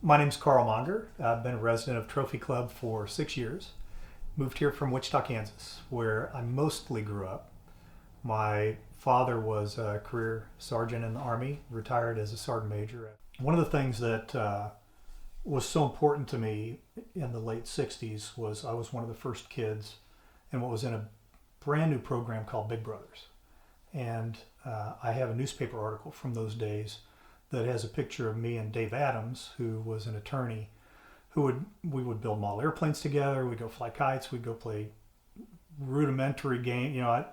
My name's Karl Monger. I've been a resident of Trophy Club for 6 years. Moved here from Wichita, Kansas, where I mostly grew up. My father was a career sergeant in the Army, retired as a sergeant major. One of the things that was so important to me in the late 60s was I was one of the first kids in what was in a brand new program called Big Brothers. And I have a newspaper article from those days that has a picture of me and Dave Adams, who was an attorney, we would build model airplanes together. We'd go fly kites. We'd go play rudimentary game. I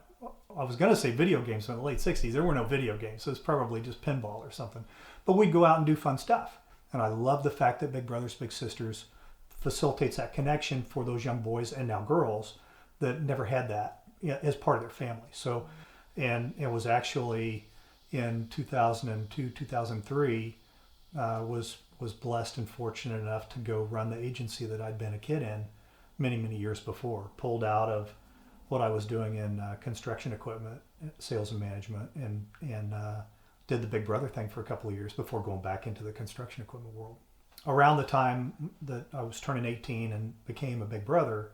was going to say video games in the late 60s. There were no video games, so it's probably just pinball or something. But we'd go out and do fun stuff. And I love the fact that Big Brothers Big Sisters facilitates that connection for those young boys and now girls that never had that as part of their family. So, and it was actually in 2002, 2003, was blessed and fortunate enough to go run the agency that I'd been a kid in many, many years before. Pulled out of what I was doing in construction equipment, sales and management, and did the Big Brother thing for a couple of years before going back into the construction equipment world. Around the time that I was turning 18 and became a Big Brother,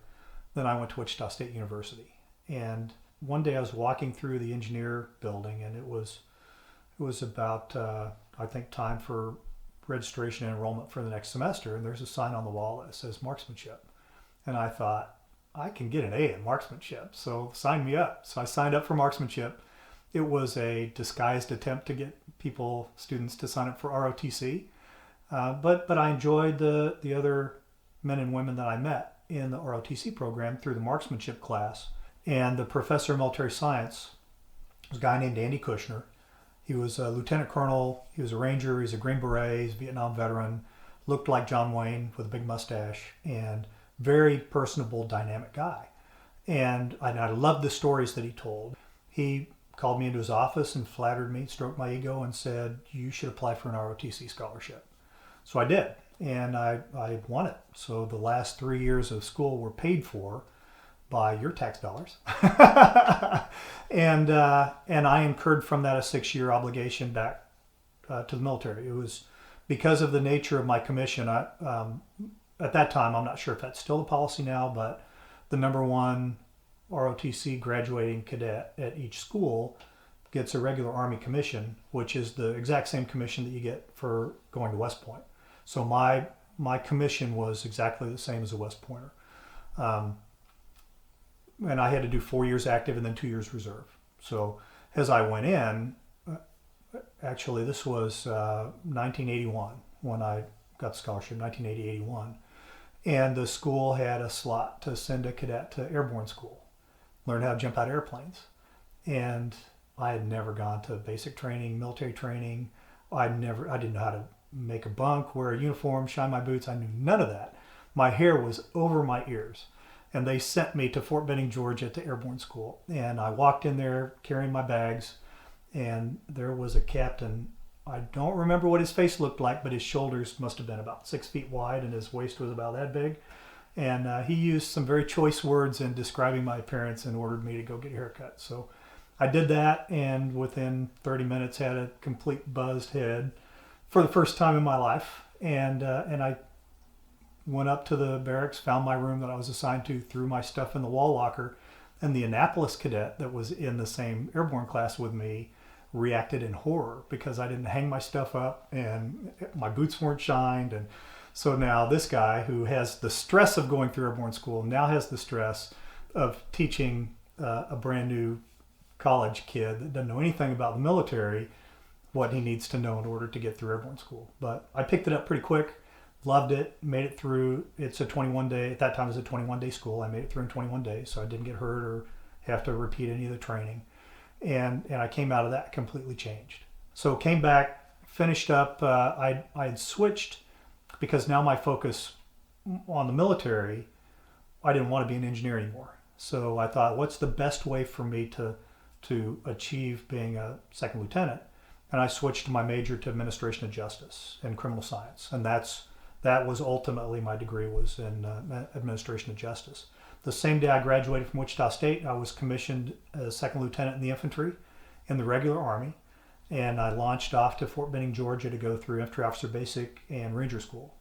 then I went to Wichita State University. And one day I was walking through the engineer building, and it was about, I think, time for registration and enrollment for the next semester. And there's a sign on the wall that says marksmanship. And I thought, I can get an A in marksmanship, so sign me up. So I signed up for marksmanship. It was a disguised attempt to get students to sign up for ROTC. But I enjoyed the other men and women that I met in the ROTC program through the marksmanship class. And the professor of military science was a guy named Andy Kushner. He was a lieutenant colonel. He was a ranger. He's a Green Beret. He's a Vietnam veteran. Looked like John Wayne with a big mustache, and very personable, dynamic guy. And I loved the stories that he told. He called me into his office and flattered me, stroked my ego, and said, "You should apply for an ROTC scholarship." So I did, and I won it. So the last 3 years of school were paid for by your tax dollars. and I incurred from that a 6-year obligation back to the military. It was because of the nature of my commission. At that time, I'm not sure if that's still the policy now, but the number one ROTC graduating cadet at each school gets a regular Army commission, which is the exact same commission that you get for going to West Point. So my commission was exactly the same as a West Pointer. And I had to do 4 years active and then 2 years reserve. So as I went in, actually this was 1981 when I got the scholarship, 1980-81. And the school had a slot to send a cadet to airborne school, learn how to jump out of airplanes. And I had never gone to basic training, military training. I didn't know how to make a bunk, wear a uniform, shine my boots. I knew none of that. My hair was over my ears. And they sent me to Fort Benning, Georgia to airborne school. And I walked in there carrying my bags, and there was a captain. I don't remember what his face looked like, but his shoulders must have been about 6 feet wide and his waist was about that big. And he used some very choice words in describing my appearance and ordered me to go get a haircut. So I did that, and within 30 minutes had a complete buzzed head for the first time in my life. And I went up to the barracks, found my room that I was assigned to, threw my stuff in the wall locker, and the Annapolis cadet that was in the same airborne class with me reacted in horror because I didn't hang my stuff up and my boots weren't shined. And so now this guy who has the stress of going through airborne school now has the stress of teaching a brand new college kid that doesn't know anything about the military what he needs to know in order to get through airborne school. But I picked it up pretty quick. Loved it, made it through. It's a 21-day, at that time it was a 21-day school. I made it through in 21 days, so I didn't get hurt or have to repeat any of the training. And I came out of that completely changed. So came back, finished up. I had switched because now my focus on the military, I didn't want to be an engineer anymore. So I thought, what's the best way for me to achieve being a second lieutenant? And I switched my major to administration of justice and criminal science. And that was ultimately my degree, was in administration of justice. The same day I graduated from Wichita State, I was commissioned as second lieutenant in the infantry in the regular Army. And I launched off to Fort Benning, Georgia to go through infantry officer basic and ranger school.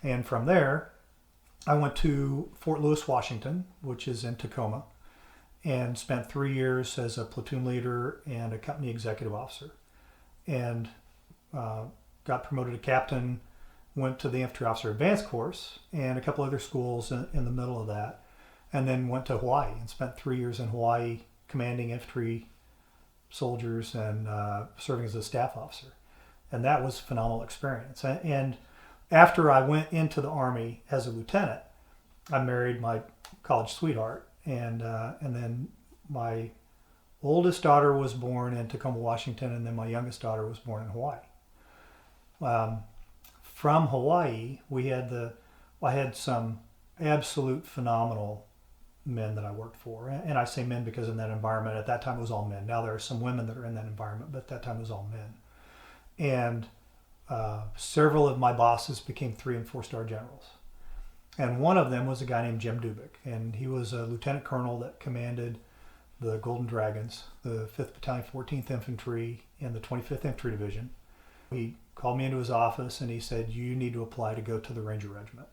And from there, I went to Fort Lewis, Washington, which is in Tacoma, and spent 3 years as a platoon leader and a company executive officer. And got promoted to captain, went to the infantry officer advanced course and a couple other schools in the middle of that, and then went to Hawaii and spent 3 years in Hawaii commanding infantry soldiers and serving as a staff officer. And that was a phenomenal experience. And after I went into the Army as a lieutenant, I married my college sweetheart, and then my oldest daughter was born in Tacoma, Washington, and then my youngest daughter was born in Hawaii. From Hawaii, I had some absolute phenomenal men that I worked for. And I say men because in that environment, at that time it was all men. Now there are some women that are in that environment, but at that time it was all men. And several of my bosses became 3- and 4-star generals. And one of them was a guy named Jim Dubik. And he was a lieutenant colonel that commanded the Golden Dragons, the 5th Battalion, 14th Infantry, and the 25th Infantry Division. He called me into his office and he said, you need to apply to go to the Ranger Regiment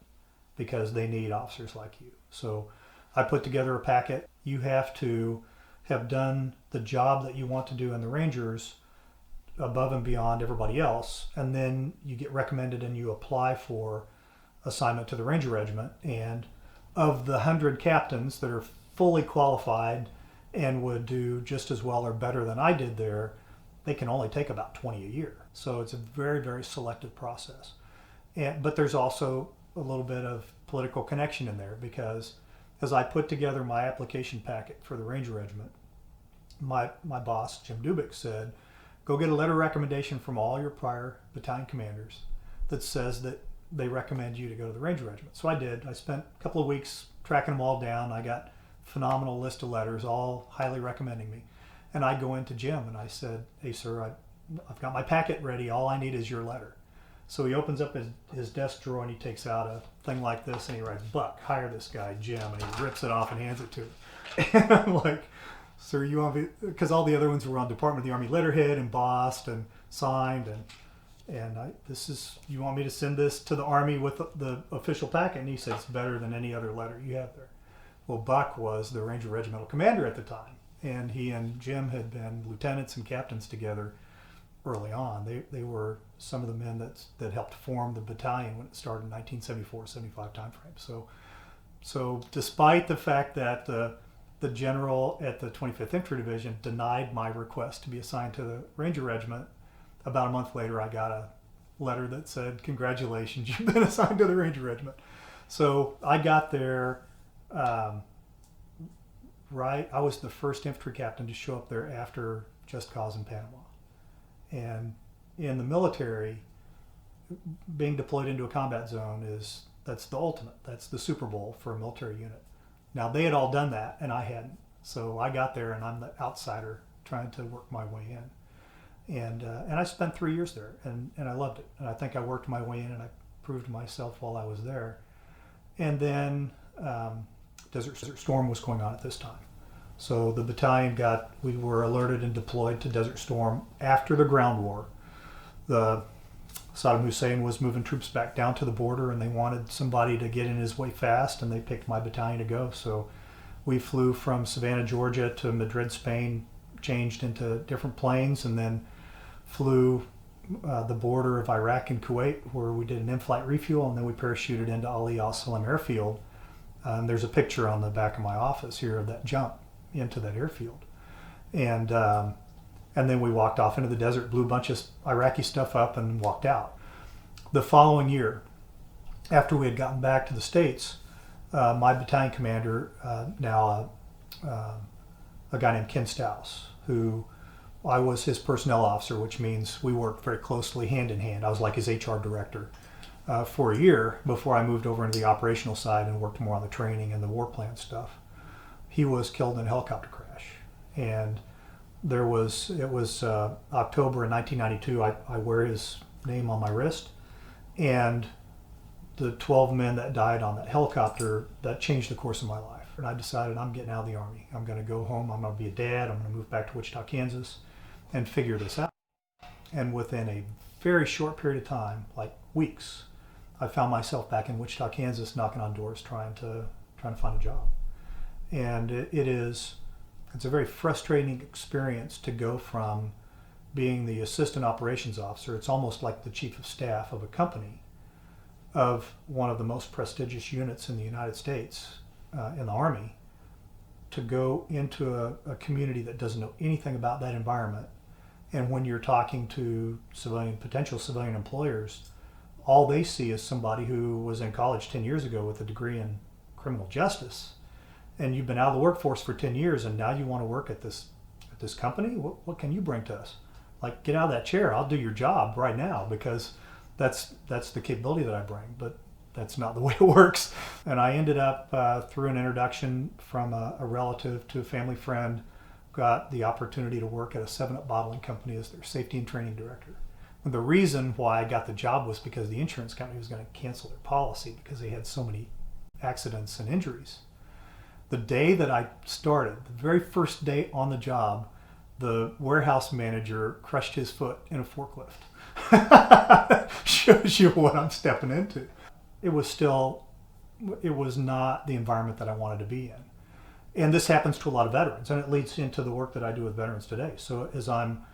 because they need officers like you. So I put together a packet. You have to have done the job that you want to do in the Rangers above and beyond everybody else, and then you get recommended and you apply for assignment to the Ranger Regiment. And of the 100 captains that are fully qualified and would do just as well or better than I did there, they can only take about 20 a year. So it's a very, very selective process. But there's also a little bit of political connection in there because as I put together my application packet for the Ranger Regiment, my boss, Jim Dubik, said, go get a letter of recommendation from all your prior battalion commanders that says that they recommend you to go to the Ranger Regiment. So I did. I spent a couple of weeks tracking them all down. I got a phenomenal list of letters, all highly recommending me. And I go into Jim and I said, hey, sir, I've got my packet ready. All I need is your letter. So he opens up his desk drawer and he takes out a thing like this and he writes, Buck, hire this guy, Jim. And he rips it off and hands it to him. And I'm like, sir, you want me, because all the other ones were on Department of the Army letterhead, embossed and signed. You want me to send this to the Army with the official packet? And he said, it's better than any other letter you have there. Well, Buck was the Ranger Regimental Commander at the time. And he and Jim had been lieutenants and captains together early on. They were some of the men that helped form the battalion when it started in 1974-75 timeframe. So despite the fact that the general at the 25th Infantry Division denied my request to be assigned to the Ranger Regiment, about a month later I got a letter that said, congratulations, you've been assigned to the Ranger Regiment. So I got there I was the first infantry captain to show up there after Just Cause in Panama. And in the military, being deployed into a combat zone that's the ultimate. That's the Super Bowl for a military unit. Now they had all done that and I hadn't. So I got there and I'm the outsider trying to work my way in. And I spent 3 years there and I loved it. And I think I worked my way in and I proved myself while I was there. And then Desert Storm was going on at this time. So the battalion we were alerted and deployed to Desert Storm after the ground war. Saddam Hussein was moving troops back down to the border and they wanted somebody to get in his way fast and they picked my battalion to go. So we flew from Savannah, Georgia to Madrid, Spain, changed into different planes and then flew the border of Iraq and Kuwait where we did an in-flight refuel and then we parachuted into Ali al-Salam airfield. There's a picture on the back of my office here of that jump into that airfield. And then we walked off into the desert, blew a bunch of Iraqi stuff up and walked out. The following year, after we had gotten back to the States, my battalion commander, now a guy named Ken Stouse, who I was his personnel officer, which means we worked very closely hand in hand. I was like his HR director for a year before I moved over into the operational side and worked more on the training and the war plan stuff. He was killed in a helicopter crash. And it was October in 1992. I wear his name on my wrist. And the 12 men that died on that helicopter, that changed the course of my life. And I decided I'm getting out of the Army. I'm going to go home. I'm going to be a dad. I'm going to move back to Wichita, Kansas, and figure this out. And within a very short period of time, like weeks, I found myself back in Wichita, Kansas, knocking on doors trying to find a job. And it's a very frustrating experience to go from being the assistant operations officer. It's almost like the chief of staff of a company of one of the most prestigious units in the United States, in the Army, to go into a community that doesn't know anything about that environment. And when you're talking to potential civilian employers, all they see is somebody who was in college 10 years ago with a degree in criminal justice. And you've been out of the workforce for 10 years and now you want to work at this company? What can you bring to us? Like, get out of that chair. I'll do your job right now, because that's the capability that I bring. But that's not the way it works. And I ended up, through an introduction from a relative to a family friend, got the opportunity to work at a 7-Up bottling company as their safety and training director. And the reason why I got the job was because the insurance company was going to cancel their policy because they had so many accidents and injuries. The day that I started, the very first day on the job, the warehouse manager crushed his foot in a forklift. Shows you what I'm stepping into. It was not the environment that I wanted to be in. And this happens to a lot of veterans, and it leads into the work that I do with veterans today. So as I'm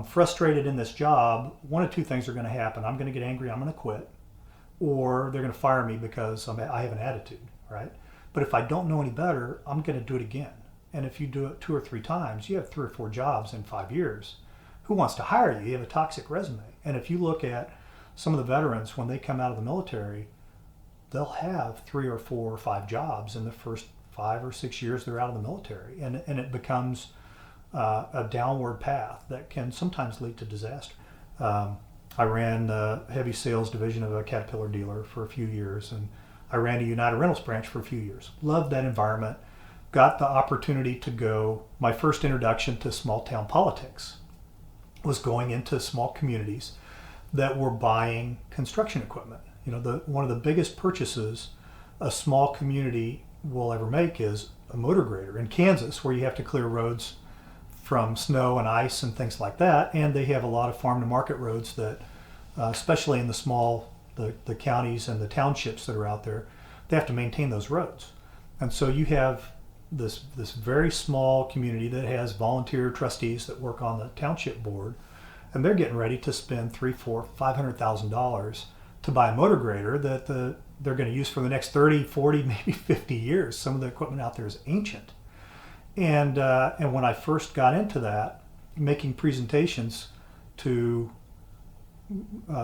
frustrated in this job, one of two things are going to happen. I'm going to get angry, I'm going to quit, or they're going to fire me because I have an attitude, right? But if I don't know any better, I'm going to do it again. And if you do it 2 or 3 times, you have 3 or 4 jobs in 5 years. Who wants to hire you? You have a toxic resume. And if you look at some of the veterans, when they come out of the military, they'll have 3 or 4 or 5 jobs in the first 5 or 6 years they're out of the military. And it becomes a downward path that can sometimes lead to disaster. I ran the heavy sales division of a Caterpillar dealer for a few years, and I ran a United Rentals branch for a few years. Loved that environment. Got the opportunity to go, my first introduction to small town politics was going into small communities that were buying construction equipment. You know, one of the biggest purchases a small community will ever make is a motor grader in Kansas, where you have to clear roads from snow and ice and things like that. And they have a lot of farm to market roads that, especially in the counties and the townships that are out there, they have to maintain those roads. And so you have this very small community that has volunteer trustees that work on the township board, and they're getting ready to spend $300,000, $400,000, $500,000 to buy a motor grader that they're going to use for the next 30, 40, maybe 50 years. Some of the equipment out there is ancient. And when I first got into that, making presentations to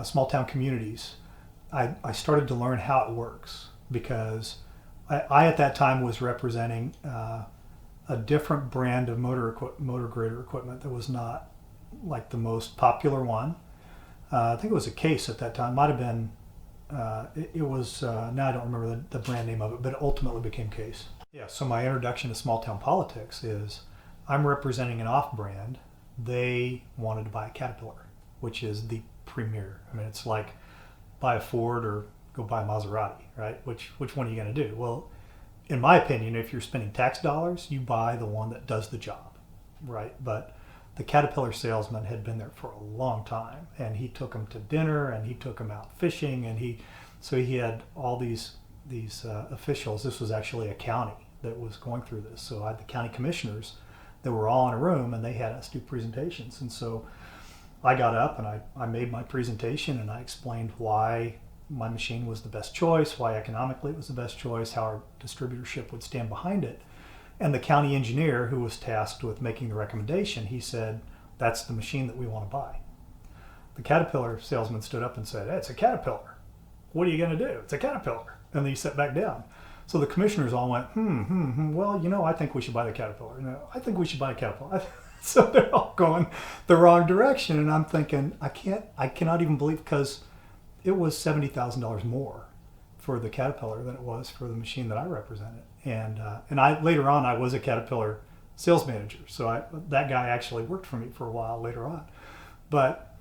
small town communities, I started to learn how it works, because I at that time was representing a different brand of motor grader equipment that was not like the most popular one. I think it was a Case at that time. Might have been. It was. Now I don't remember the brand name of it, but it ultimately became Case. Yeah. So my introduction to small town politics is I'm representing an off-brand. They wanted to buy a Caterpillar, which is the premier. I mean, it's like buy a Ford or go buy a Maserati, right? Which one are you going to do? Well, in my opinion, if you're spending tax dollars, you buy the one that does the job, right? But the Caterpillar salesman had been there for a long time, and he took them to dinner, and he took them out fishing, and he had all these officials. This was actually a county that was going through this. So I had the county commissioners that were all in a room, and they had us do presentations. And so I got up and I made my presentation, and I explained why my machine was the best choice, why economically it was the best choice, how our distributorship would stand behind it. And the county engineer, who was tasked with making the recommendation, he said, that's the machine that we want to buy. The Caterpillar salesman stood up and said, hey, it's a Caterpillar. What are you going to do? It's a Caterpillar. And then he sat back down. So the commissioners all went, well, I think we should buy the Caterpillar. No, I think we should buy a Caterpillar. So they're all going the wrong direction. And I'm thinking, I cannot even believe, because it was $70,000 more for the Caterpillar than it was for the machine that I represented. And I later on, I was a Caterpillar sales manager. So that guy actually worked for me for a while later on. But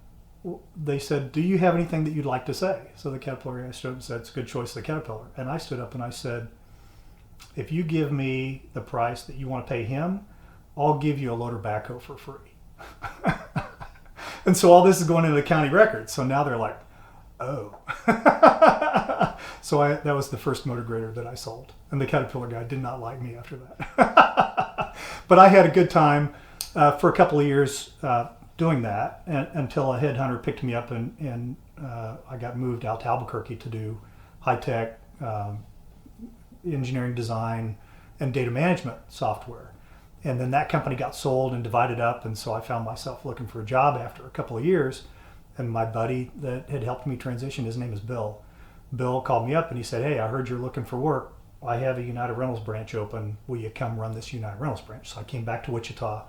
they said, do you have anything that you'd like to say? So the Caterpillar guy stood up and said, it's a good choice, the Caterpillar. And I stood up and I said, if you give me the price that you want to pay him, I'll give you a loader backhoe for free. And so all this is going into the county records. So now they're like, oh. So that was the first motor grader that I sold. And the Caterpillar guy did not like me after that. But I had a good time for a couple of years doing that until a headhunter picked me up and I got moved out to Albuquerque to do high-tech engineering design and data management software. And then that company got sold and divided up, and so I found myself looking for a job after a couple of years. And my buddy that had helped me transition, his name is Bill. Bill called me up and he said, "Hey, I heard you're looking for work. I have a United Rentals branch open. Will you come run this United Rentals branch?" So I came back to Wichita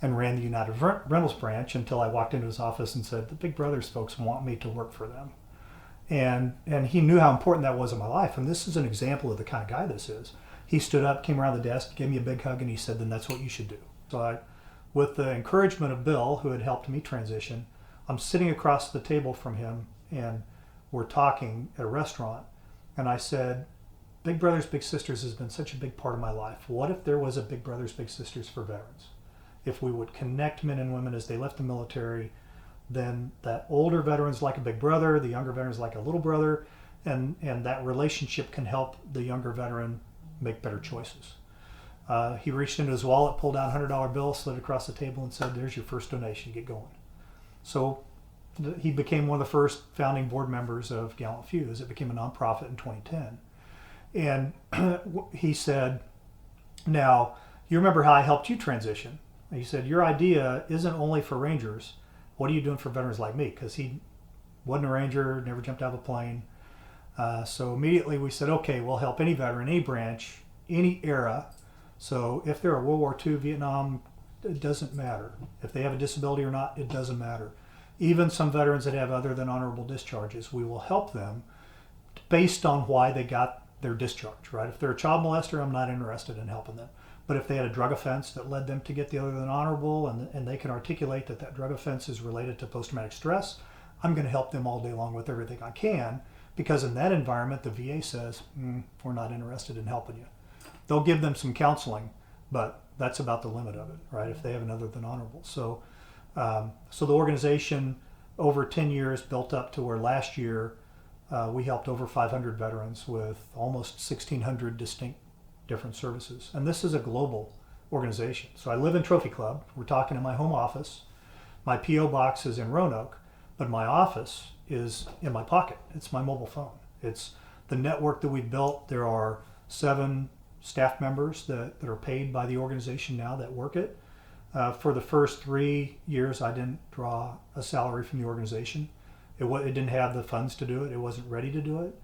and ran the United Rentals branch until I walked into his office and said, "The Big Brothers folks want me to work for them." And he knew how important that was in my life. And this is an example of the kind of guy this is. He stood up, came around the desk, gave me a big hug, and he said, "Then that's what you should do." So with the encouragement of Bill, who had helped me transition, I'm sitting across the table from him, and we're talking at a restaurant. And I said, "Big Brothers Big Sisters has been such a big part of my life. What if there was a Big Brothers Big Sisters for veterans? If we would connect men and women as they left the military, then that older veterans like a big brother, the younger veterans like a little brother, and that relationship can help the younger veteran make better choices." He reached into his wallet, pulled out a $100 bill, slid it across the table, and said, "There's your first donation. Get going." So he became one of the first founding board members of Gallant Few as it became a nonprofit in 2010. And he said, "Now, you remember how I helped you transition?" And he said, "Your idea isn't only for Rangers. What are you doing for veterans like me?" Because he wasn't a Ranger, never jumped out of a plane. So immediately we said, okay, we'll help any veteran, any branch, any era. So if they're a World War II, Vietnam, it doesn't matter. If they have a disability or not, it doesn't matter. Even some veterans that have other than honorable discharges, we will help them based on why they got their discharge, right? If they're a child molester, I'm not interested in helping them. But if they had a drug offense that led them to get the other than honorable, and they can articulate that drug offense is related to post-traumatic stress, I'm going to help them all day long with everything I can, because in that environment, the VA says, we're not interested in helping you. They'll give them some counseling, but that's about the limit of it, right? If they have an other than honorable. So the organization over 10 years built up to where last year we helped over 500 veterans with almost 1,600 distinct different services. And this is a global organization. So I live in Trophy Club. We're talking in my home office. My P.O. box is in Roanoke, but my office is in my pocket. It's my mobile phone. It's the network that we've built. There are 7 staff members that are paid by the organization now that work it. For the first 3 years, I didn't draw a salary from the organization. It didn't have the funds to do it. It wasn't ready to do it.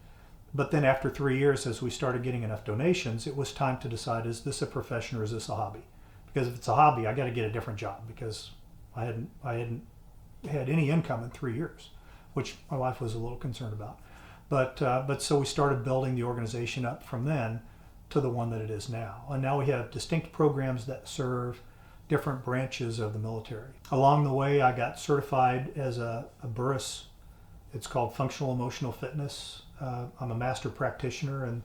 But then after 3 years, as we started getting enough donations, it was time to decide, is this a profession or is this a hobby? Because if it's a hobby, I got to get a different job, because I hadn't had any income in 3 years, which my wife was a little concerned about. But so we started building the organization up from then to the one that it is now. And now we have distinct programs that serve different branches of the military. Along the way, I got certified as a Burris. It's called Functional Emotional Fitness. I'm a master practitioner in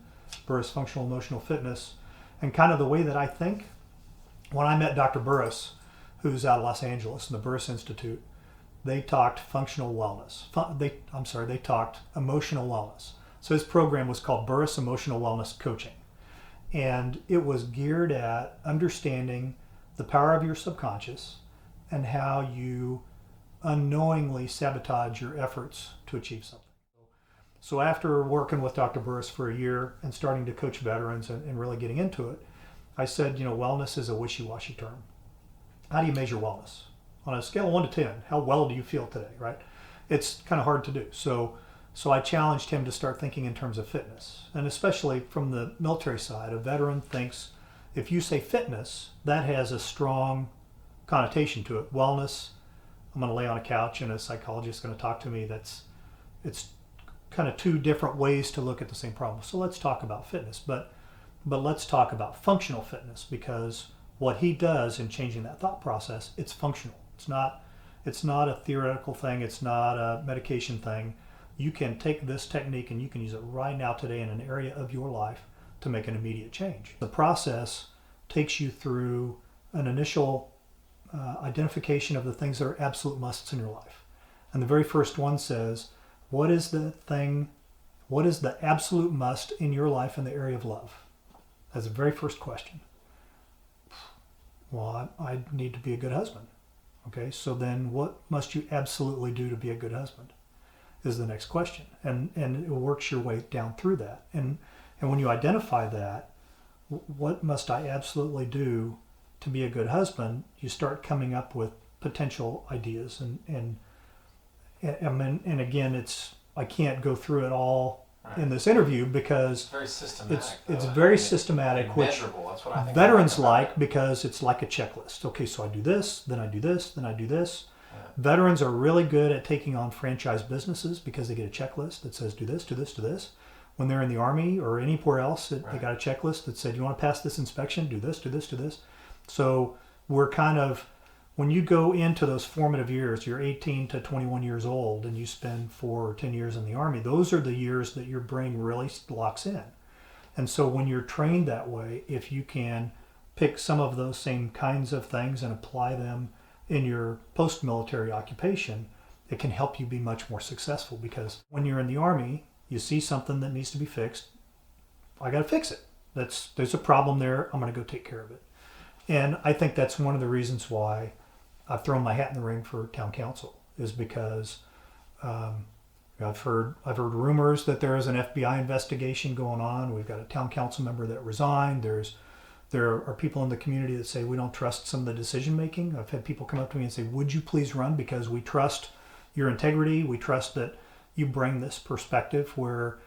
Burris Functional Emotional Fitness. And kind of the way that I think, when I met Dr. Burris, who's out of Los Angeles in the Burris Institute, they talked functional wellness. They talked emotional wellness. So his program was called Burris Emotional Wellness Coaching. And it was geared at understanding the power of your subconscious and how you unknowingly sabotage your efforts to achieve something. So after working with Dr. Burris for a year and starting to coach veterans and really getting into it, I said, wellness is a wishy-washy term. How do you measure wellness? On a scale of 1 to 10, how well do you feel today, right? It's kind of hard to do. So I challenged him to start thinking in terms of fitness. And especially from the military side, a veteran thinks if you say fitness, that has a strong connotation to it. Wellness, I'm going to lay on a couch and a psychologist is going to talk to me. It's kind of 2 different ways to look at the same problem. So let's talk about fitness, but let's talk about functional fitness, because what he does in changing that thought process, it's functional. It's not a theoretical thing. It's not a medication thing. You can take this technique and you can use it right now today in an area of your life to make an immediate change. The process takes you through an initial identification of the things that are absolute musts in your life. And the very first one says, what is the thing, What is the absolute must in your life in the area of love? That's the very first question. Well, I need to be a good husband. Okay, so then what must you absolutely do to be a good husband is the next question. And it works your way down through that. And when you identify that, what must I absolutely do to be a good husband, you start coming up with potential ideas. And again, I can't go through it all in this interview because it's very systematic. It's very systematic, which that's what I think veterans like because it's like a checklist. Okay, so I do this, then I do this, then I do this. Yeah. Veterans are really good at taking on franchise businesses because they get a checklist that says do this, do this, do this. When they're in the Army or anywhere else, they got a checklist that said, you want to pass this inspection, do this, do this, do this. So we're kind of, when you go into those formative years, you're 18 to 21 years old and you spend 4 or 10 years in the Army, those are the years that your brain really locks in. And so when you're trained that way, if you can pick some of those same kinds of things and apply them in your post-military occupation, it can help you be much more successful, because when you're in the Army, you see something that needs to be fixed. I got to fix it. There's a problem there. I'm going to go take care of it. And I think that's one of the reasons why I've thrown my hat in the ring for town council, is because I've heard rumors that there is an FBI investigation going on. We've got a town council member that resigned. There are people in the community that say we don't trust some of the decision making. I've had people come up to me and say, would you please run, because we trust your integrity. We trust that you bring this perspective where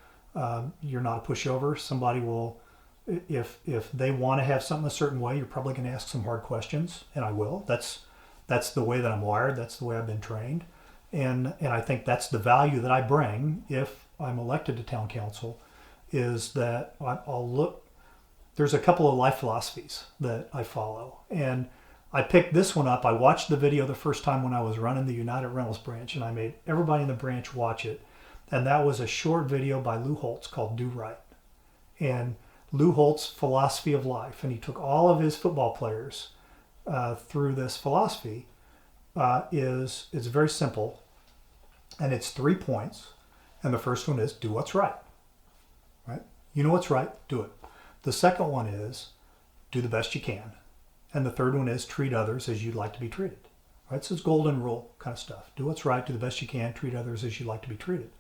you're not a pushover. Somebody will, if they want to have something a certain way, you're probably going to ask some hard questions, and I will. That's the way that I'm wired. That's the way I've been trained. And I think that's the value that I bring if I'm elected to town council, is that I'll look. There's a couple of life philosophies that I follow. And I picked this one up. I watched the video the first time when I was running the United Rentals branch, and I made everybody in the branch watch it. And that was a short video by Lou Holtz called Do Right. And Lou Holtz's philosophy of life, and he took all of his football players through this philosophy, is very simple, and it's 3 points. And the first one is do what's right. Right? You know what's right, do it. The second one is do the best you can. And the third one is treat others as you'd like to be treated. Right? So it's golden rule kind of stuff. Do what's right, do the best you can, treat others as you'd like to be treated.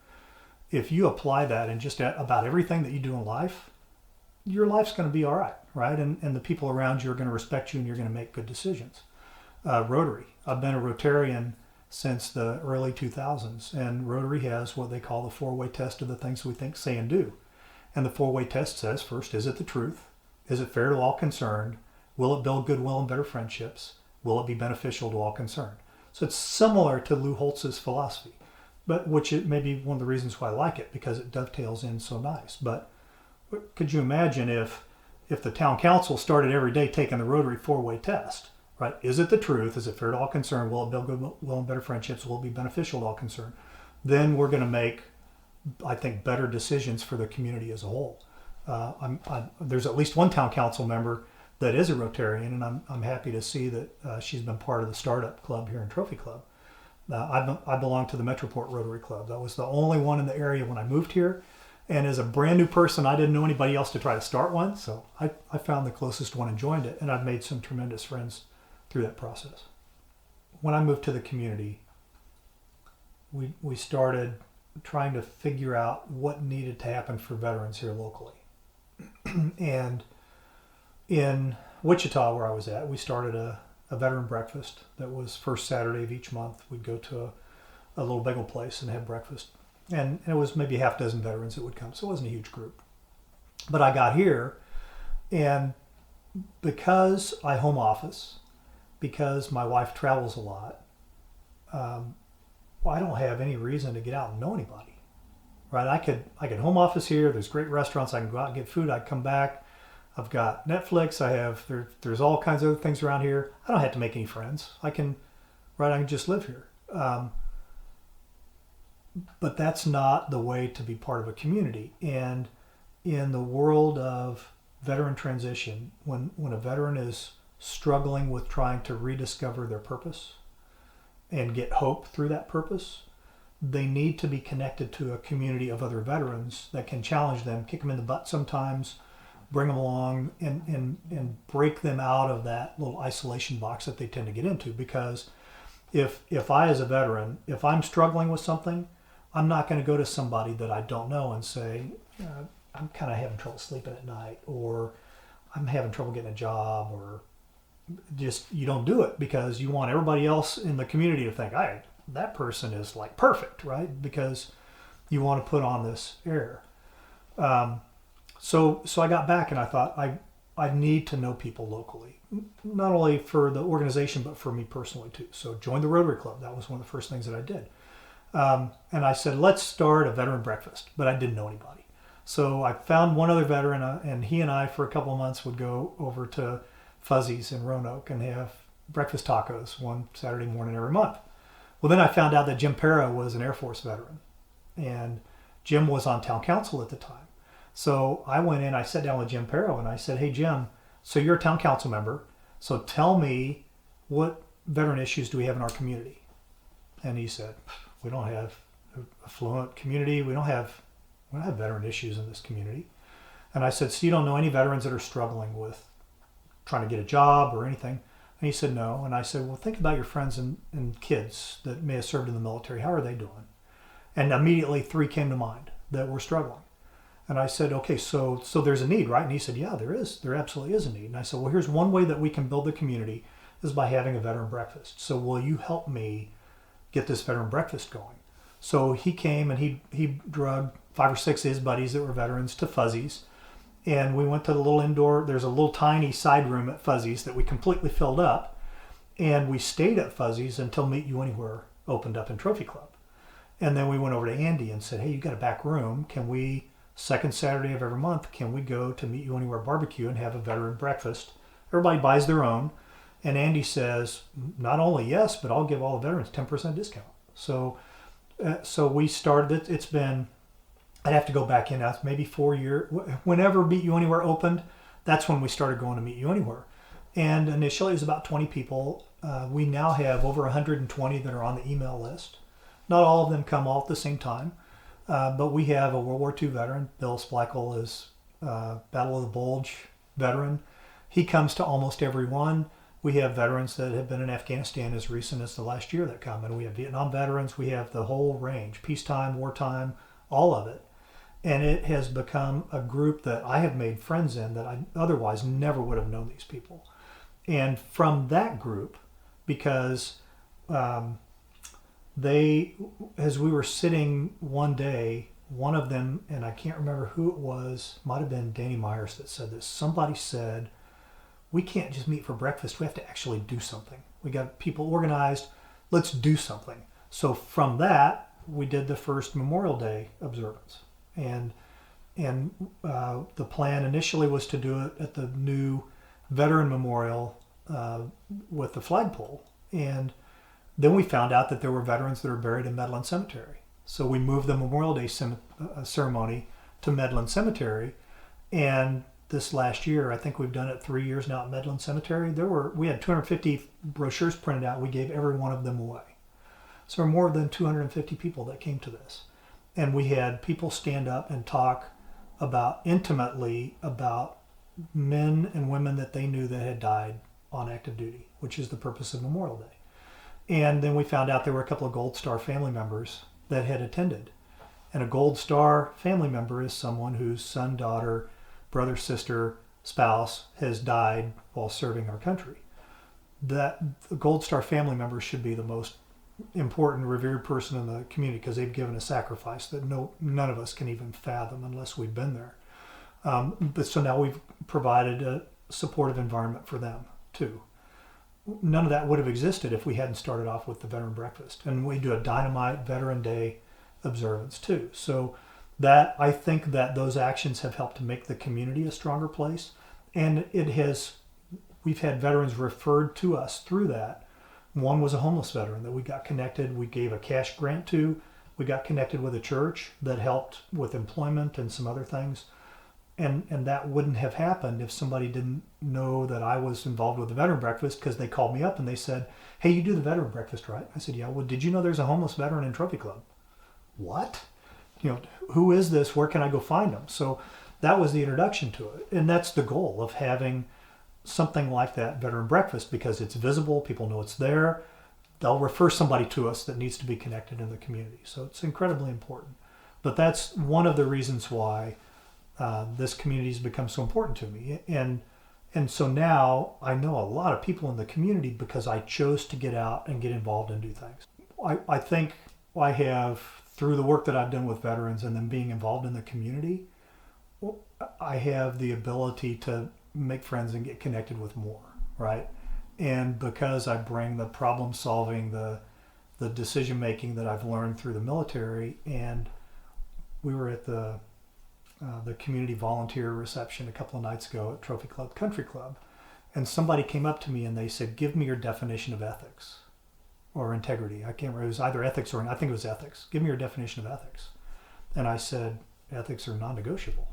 If you apply that in just about everything that you do in life, your life's going to be all right, right? And the people around you are going to respect you, and you're going to make good decisions. Rotary. I've been a Rotarian since the early 2000s, and Rotary has what they call the 4-way test of the things we think, say, and do. And the 4-way test says, first, is it the truth? Is it fair to all concerned? Will it build goodwill and better friendships? Will it be beneficial to all concerned? So it's similar to Lou Holtz's philosophy, but which it may be one of the reasons why I like it, because it dovetails in so nice. But could you imagine if the town council started every day taking the Rotary 4-way test, right? Is it the truth? Is it fair to all concerned? Will it build goodwill and better friendships? Will it be beneficial to all concerned? Then we're going to make, I think, better decisions for the community as a whole. There's at least one town council member that is a Rotarian, and I'm happy to see that she's been part of the startup club here in Trophy Club. I belong to the Metroport Rotary Club. That was the only one in the area when I moved here. And as a brand new person, I didn't know anybody else to try to start one. So I found the closest one and joined it. And I've made some tremendous friends through that process. When I moved to the community, we started trying to figure out what needed to happen for veterans here locally. And in Wichita, where I was at, we started a veteran breakfast that was first Saturday of each month. We'd go to a little bagel place and have breakfast. And it was maybe half a dozen veterans that would come, so it wasn't a huge group. But I got here, and because I home office, because my wife travels a lot, I don't have any reason to get out and know anybody, right? I could home office here. There's great restaurants. I can go out and get food. I come back. I've got Netflix. There's all kinds of other things around here. I don't have to make any friends. I can just live here. But that's not the way to be part of a community. And in the world of veteran transition, when a veteran is struggling with trying to rediscover their purpose and get hope through that purpose, they need to be connected to a community of other veterans that can challenge them, kick them in the butt sometimes, bring them along, and break them out of that little isolation box that they tend to get into. Because if I, as a veteran, if I'm struggling with something, I'm not going to go to somebody that I don't know and say, I'm kind of having trouble sleeping at night, or I'm having trouble getting a job, or just, you don't do it because you want everybody else in the community to think, that person is like perfect, right? Because you want to put on this air. So I got back and I thought I need to know people locally, not only for the organization, but for me personally too. So joined the Rotary Club. That was one of the first things that I did. And I said, let's start a veteran breakfast, but I didn't know anybody. So I found one other veteran, and he and I for a couple of months would go over to Fuzzy's in Roanoke and have breakfast tacos one Saturday morning every month. Well, then I found out that Jim Para was an Air Force veteran, and Jim was on town council at the time. So I went in, I sat down with Jim Para and I said, hey, Jim, so you're a town council member. So tell me, what veteran issues do we have in our community? And he said, we don't have a affluent community. We don't have veteran issues in this community. And I said, so you don't know any veterans that are struggling with trying to get a job or anything? And he said, no. And I said, well, think about your friends and kids that may have served in the military. How are they doing? And immediately 3 came to mind that were struggling. And I said, okay, so there's a need, right? And he said, yeah, there is. There absolutely is a need. And I said, well, here's one way that we can build the community is by having a veteran breakfast. So will you help me get this veteran breakfast going? So he came and he drugged 5 or 6 of his buddies that were veterans to Fuzzy's. And we went to the little indoor, there's a little tiny side room at Fuzzy's that we completely filled up. And we stayed at Fuzzy's until Meet You Anywhere opened up in Trophy Club. And then we went over to Andy and said, hey, you got a back room. Can we, second Saturday of every month, can we go to Meet You Anywhere barbecue and have a veteran breakfast? Everybody buys their own. And Andy says, not only yes, but I'll give all the veterans 10% discount. So we started it. It's been, I'd have to go back in, maybe 4 years. Whenever Meet You Anywhere opened, that's when we started going to Meet You Anywhere. And initially it was about 20 people. We now have over 120 that are on the email list. Not all of them come all at the same time, but we have a World War II veteran. Bill Splichel is Battle of the Bulge veteran. He comes to almost every one. We have veterans that have been in Afghanistan as recent as the last year that come. And we have Vietnam veterans. We have the whole range, peacetime, wartime, all of it. And it has become a group that I have made friends in that I otherwise never would have known these people. And from that group, because they, as we were sitting one day, one of them, and I can't remember who it was, might have been Danny Myers that said this. Somebody said, we can't just meet for breakfast. We have to actually do something. We got people organized. Let's do something. So from that, we did the first Memorial Day observance. And the plan initially was to do it at the new Veteran Memorial with the flagpole. And then we found out that there were veterans that are buried in Medland Cemetery. So we moved the Memorial Day ceremony to Medland Cemetery. And this last year, I think we've done it 3 years now at Medland Cemetery. We had 250 brochures printed out. We gave every one of them away. So more than 250 people that came to this. And we had people stand up and talk intimately about men and women that they knew that had died on active duty, which is the purpose of Memorial Day. And then we found out there were a couple of Gold Star family members that had attended. And a Gold Star family member is someone whose son, daughter, brother, sister, spouse has died while serving our country. That the Gold Star family member should be the most important, revered person in the community because they've given a sacrifice that none of us can even fathom unless we've been there. But so now we've provided a supportive environment for them too. None of that would have existed if we hadn't started off with the Veteran Breakfast. And we do a dynamite Veteran Day observance too. So that, I think that those actions have helped to make the community a stronger place. And we've had veterans referred to us through that. One was a homeless veteran that we got connected. We gave a cash grant to. We got connected with a church that helped with employment and some other things. And that wouldn't have happened if somebody didn't know that I was involved with the Veteran Breakfast, because they called me up and they said, hey, you do the Veteran Breakfast, right? I said, yeah. Well, did you know there's a homeless veteran in Trophy Club? what? Who is this? Where can I go find them? So that was the introduction to it. And that's the goal of having something like that veteran breakfast, because it's visible, people know it's there. They'll refer somebody to us that needs to be connected in the community. So it's incredibly important. But that's one of the reasons why this community has become so important to me. And so now I know a lot of people in the community because I chose to get out and get involved and do things. I think I have, through the work that I've done with veterans and then being involved in the community, I have the ability to make friends and get connected with more, right? And because I bring the problem solving, the decision making that I've learned through the military, and we were at the community volunteer reception a couple of nights ago at Trophy Club Country Club, and somebody came up to me and they said, "Give me your definition of ethics or integrity." I can't remember. It was either ethics or I think it was ethics. "Give me your definition of ethics." And I said, "Ethics are non-negotiable."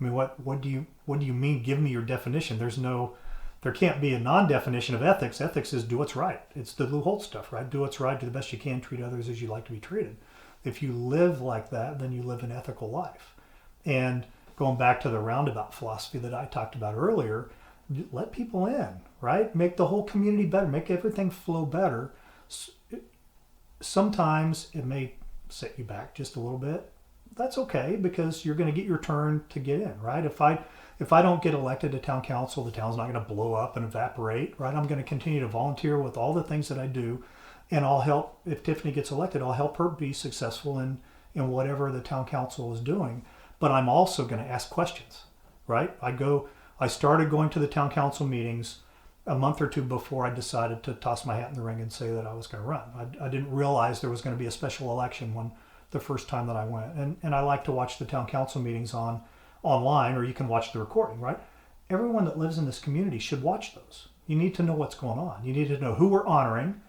I mean, what do you mean? Give me your definition. There can't be a non-definition of ethics. Ethics is do what's right. It's the Lou Holtz stuff, right? Do what's right, do the best you can, treat others as you like to be treated. If you live like that, then you live an ethical life. And going back to the roundabout philosophy that I talked about earlier, let people in, right? Make the whole community better. Make everything flow better. Sometimes it may set you back just a little bit. That's okay, because you're going to get your turn to get in, right? If I don't get elected to town council, the town's not going to blow up and evaporate, right? I'm going to continue to volunteer with all the things that I do, and I'll help, if Tiffany gets elected, I'll help her be successful in whatever the town council is doing. But I'm also going to ask questions, right? I started going to the town council meetings a month or two before I decided to toss my hat in the ring and say that I was going to run. I didn't realize there was going to be a special election the first time that I went. And I like to watch the town council meetings online, or you can watch the recording, right? Everyone that lives in this community should watch those. You need to know what's going on. You need to know who we're honoring,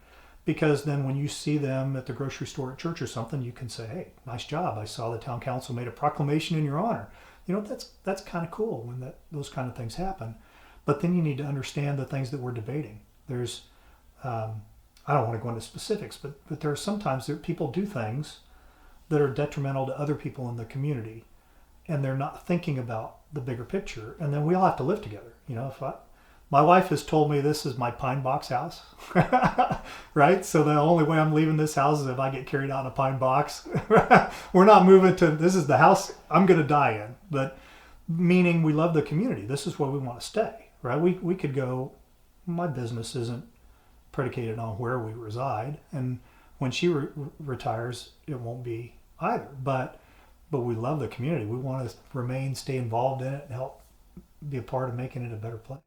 because then when you see them at the grocery store, at church or something, you can say, "Hey, nice job. I saw the town council made a proclamation in your honor." That's kind of cool when those kind of things happen. But then you need to understand the things that we're debating. There's, I don't want to go into specifics, but there are sometimes people do things that are detrimental to other people in the community, and they're not thinking about the bigger picture. And then we all have to live together. My wife has told me this is my pine box house, right? So the only way I'm leaving this house is if I get carried out in a pine box. We're not moving this is the house I'm going to die in. But meaning we love the community. This is where we want to stay, right? We could go, my business isn't predicated on where we reside. And when she retires, it won't be either. But we love the community. We want to stay involved in it and help be a part of making it a better place.